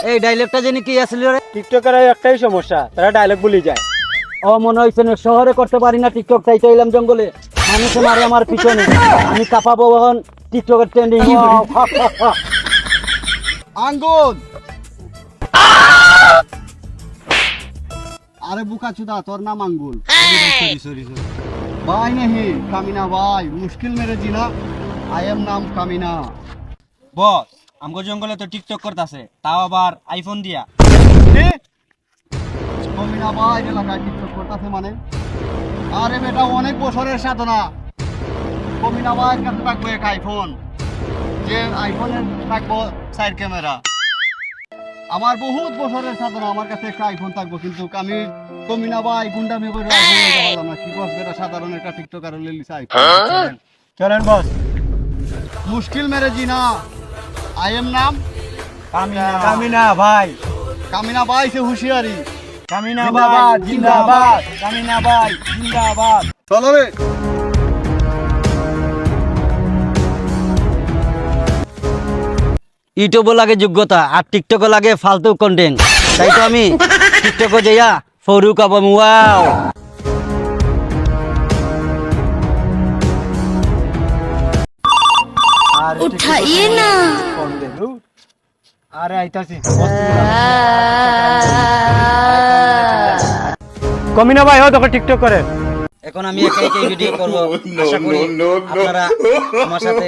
এই ডায়লগটা জানি কি আসলে রে? টিকটকের একটাই সমস্যা, তারা ডায়লগ ভুলে যায়। ও মনে হইছে না শহরে করতে পারি না টিকটক, তাই চাইলাম জঙ্গলে। মানুষ মারে আমার পিছনে, আমি কাঁপাবো এখন টিকটকের ট্রেন্ডিং। আঙ্গুল আরে বুকা চুদা, তোর নাম আঙ্গুল? সরি ভাই নেহি কামিনা ভাই, মুশকিল মেরে জিনা। আই এম নাম কামিনা। বস, আমগো জঙ্গলে তো টিকটক করতেছে, তাও আবার আইফোন দিয়া। কামিনা ভাই এলাকায় টিকটক করতেছে মানে? আরে বেটা, অনেক বছরের সাধনা। কামিনা ভাইয়ের কাছে থাকবো এক আইফোন, যে আইফোনের থাকবো সাইড ক্যামেরা। আমার বহুত বছরের সাধনা, আমার কাছে একটা আইফোন থাকবো, কিন্তু আমি কমিনা ভাই গুন্ডামি করে আইফোন নিতে পারলাম না। কি বস বেটা, সাধারণ একটা টিকটকার লিলিস আইফোন। চলেন বস। মুশকিল মেরে জিনা। আই এম নাম কামিনা ভাই, কামিনা ভাই সে হুঁশিয়ারি। কামিনা জিন্দাবাদ, জিন্দাবাদ। কামিনা ভাই জিন্দাবাদ। চলো রে। ইউটিউবও লাগে যোগ্যতা আর টিকটকও লাগে ফালতু কন্টেন্ট, তাই তো আমি টিকটকে যাইয়া ফরু কাবাম। ওয়াও, उठाइए ना। আরে আইতাছি। কমিনা ভাই, ও তোকে টিকটক করে। এখন আমি একা একাই ভিডিও করব, আশা করি আপনারা আমার সাথে।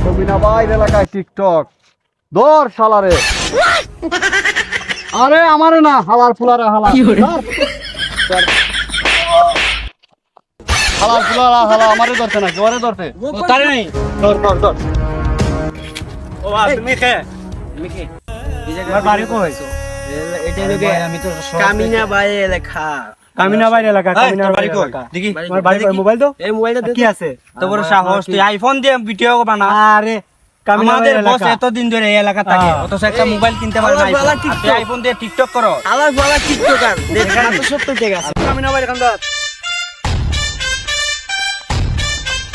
কমিনা ভাই এলাকায় টিকটক দর শালারে। আরে আমারে না, হালার ফুলারা হালা। হালার ফুলারা হালা আমারে ধরতে না, কেউ ধরতে। তারে নাই। ধর ধর ধর। ও তুমি কে? আমি কি তোমার বাড়ি কই? এটা লোকে আমি তো কামিনা ভাই লেখা। কামিনা ভাই এলাকা, কামিনা বাড়ি কই? দেখি তোমার বাড়ি কই? মোবাইল তো? এই মোবাইলটা কি আছে? তো বড় সাহস, তুই আইফোন দিয়ে ভিডিও বানা। আরে কামিনা ভাই এলাকা, এতদিন ধরে এই এলাকা থাকে, অথচ একটা মোবাইল কিনতে পারে না। তুই আইফোন দিয়ে টিকটক করো। আলার বালা টিকটকার দেখা তো সত্য ঠিক আছে। কামিনা ভাই এখান দাও।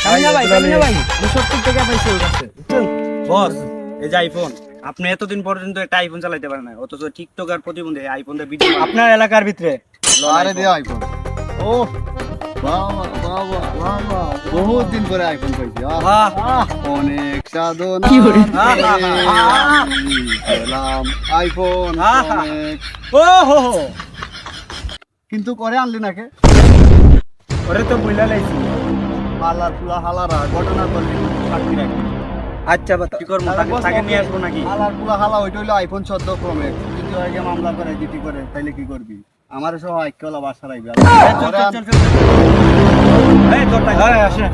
কামিনা ভাই 70 টাকা পাইছে ওর কাছে। বস, এই যে আইফোন, আপনি এতদিন পর্যন্ত একটা আইফোন চালাতে পারেন না, অথচ টিকটক আর প্রতিবন্ধী আইফোন দিয়ে ভিডিও আপনার এলাকার ভিতরে। আরে দে আইফোন। ও বাবা বাবা বাবা, বহুত দিন পরে আইফোন পাইছি। অনেক সাধনা পেলাম আইফোন অনেক। ও হো হো, কিন্তু করে আনলি নাকি? ওরে তো বুইলা লাইছি। হালার ফুলা হালারা ঘটনা করলি সাক্ষী রাখি। আচ্ছা বাতা, কি করব? তাকে নিয়ে আসবো নাকি? হালার ফুলা হালা ওইটা হইলো আইফোন 14 প্রো ম্যাক্স। যদি আগে মামলা করে জিটি করে তাইলে কি করবি? আমার সহ আইকলা বাসা রাখবি। চল চল চল চল। এই তোরটা আরে আসে।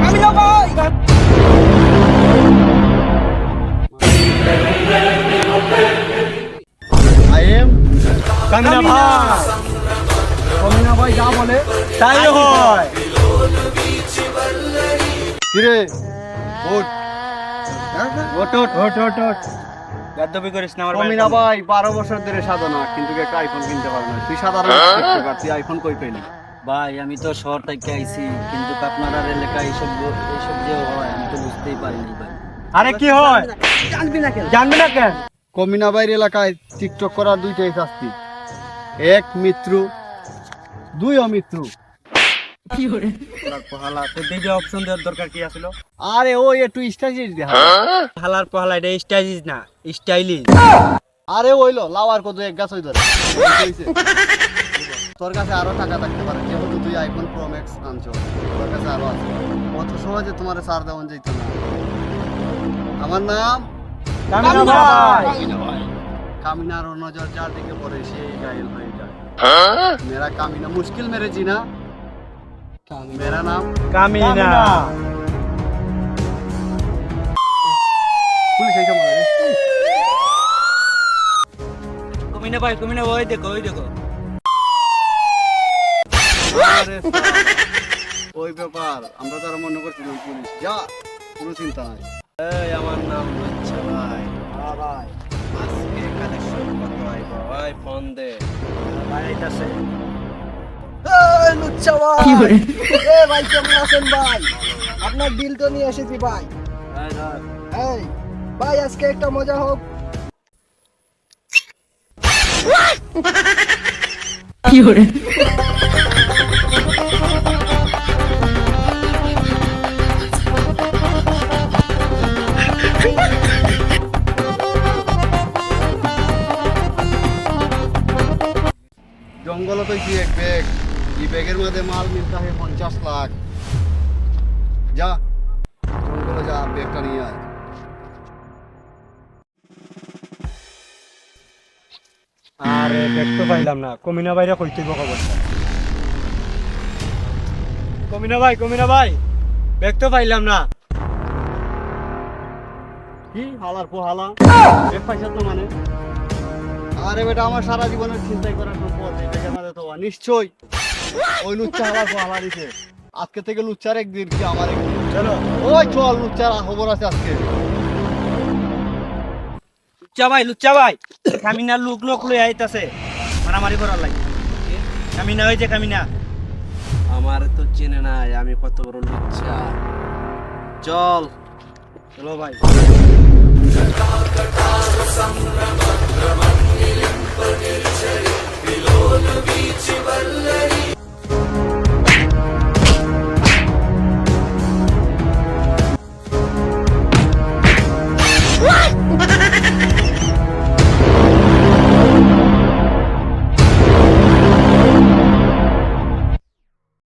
কামিনা ভাই, আই এম কামিনা ভাই। কমিনা ভাই যা বলে তাই হয়। কিরে ওঠ। ওট ওট ওট ওট ওট। গাদ্দাবি করিস না আমার ভাই। কমিনা ভাই 12 বছর ধরে সাধনা, কিন্তু একটা আইফোন কিনতে পারে না। তুই সাধারণ টিকটকার, তুই আইফোন কই পেলি? ভাই আমি তো শহর থেকে আইছি, কিন্তু আপনার এলাকায় এইসব যে হয় আমি তো বুঝতেই পারিনি ভাই। আরে কি হয়? জানবি না কেন? জানবি না কেন? কমিনা ভাইয়ের এলাকায় টিকটক করার দুইটাই শাস্তি, এক মৃত্যু, দুই অমৃত্যু। হালার পহালা, তো দেখে অপশন দেওয়ার দরকার কি আছিল? আরে ও একটু স্টাইলিশ দেখা। হালার পহালা, এটা স্টাইলিশ না, স্টাইলিশ। আরে ওইলো লাওয়ার কত এক গাছ হই ধরে। তোর কাছে আরো টাকা থাকতে পারে, যেহেতু তুই আইফোন প্রো ম্যাক্স আনছো, তোর কাছে আরো আছে। অত সহজে তোমার সার দেওয়া যেত না। আমার নাম কামিনা ভাই। কামিনার নজর যার দিকে পড়ে সেই ঘায়েল হয়ে যায়। মেরা কামিনা মুশকিল মেরে জিনা। মেরা নাম কামিনা। পুলিশ এই সময় কমিনা ভাই ওই দেখো ওই দেখো। আরে ওই ব্যাপার, আমরা তারা মনে করছিলাম পুলিশ। যা, কোনো চিন্তা নাই। এই আমার নাম লুচ্ছা ভাই। ভাই আজকে কালেকশন কত আইব? ভাই ফোন দে ভাই। আইতাছে। এই লুচ্ছা ভাই, এ ভাই কেমন আছেন ভাই? আপনার বিল তো নিয়ে এসেছি ভাই। এই ধর। এই ভাই আজকে একটা মজা হোক। জঙ্গল তো কি এক ব্যাগ, এই ব্যাগের মধ্যে মাল মিলতে হয় 50 লাখ। যা জঙ্গলে যা, ব্যাগটা নিয়ে আয়। আরে দেখতে পাইলাম না, কমিনা ভাইরা কইতে খবর। কমিনা ভাই দেখতে পাইলাম না। কি হালার পোহালা, ব্যাগ পাইছা তো মানে? আরে বেটা, আমার সারা জীবনের চিন্তাই করার সম্পদ এই ব্যাগের মধ্যে তো নিশ্চয়ই ওই লুচ্চা হালার পোহালা দিছে। আজকে থেকে লুচ্চার একদিন কি আমার একদিন। চলো ওই চল, লুচ্চার খবর আছে আজকে। লুচ্চা ভাই কামিনা লোক লই আইতাছে মারামারি করার লাগে। কামিনা ওই যে কামিনা। আমার তো চেনে নাই, আমি কত বড় লুচ্চা। চল। চলো ভাই।